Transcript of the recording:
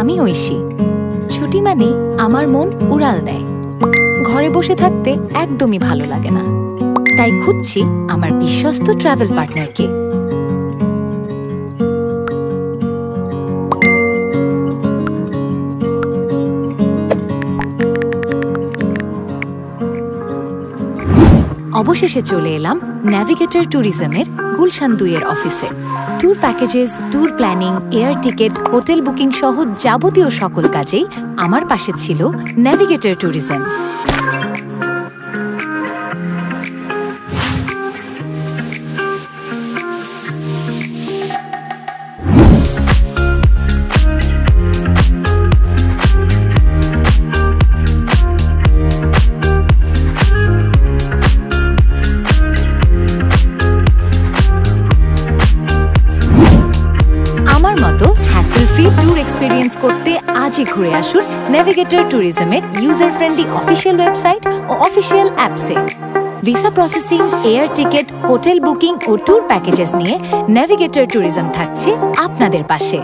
আমি ঐশী। ছুটি মানে আমার মন উড়াল দেয়। ঘরে বসে থাকতে একদমই ভালো লাগে না, তাই খুঁজছি আমার বিশ্বস্ত ট্রাভেল পার্টনারকে। অবশেষে চলে এলাম ন্যাভিগেটর ট্যুরিজমের গুলশান 2-এর অফিসে। Tour packages, tour planning, air ticket, hotel booking সহ যাবতীয় সকল কাজেই আমার পাশে ছিল ন্যাভিগেটর ট্যুরিজম। ট্যুর এক্সপেরিয়েন্স করতে আজই ঘুরে আসুন ন্যাভিগেটর ট্যুরিজমের ইউজার ফ্রেন্ডলি অফিসিয়াল ওয়েবসাইট ও অফিসিয়াল অ্যাপসে। Visa processing, air ticket, hotel booking ও ট্যুর প্যাকেজেস নিয়ে ন্যাভিগেটর ট্যুরিজম থাকছে আপনাদের পাশে।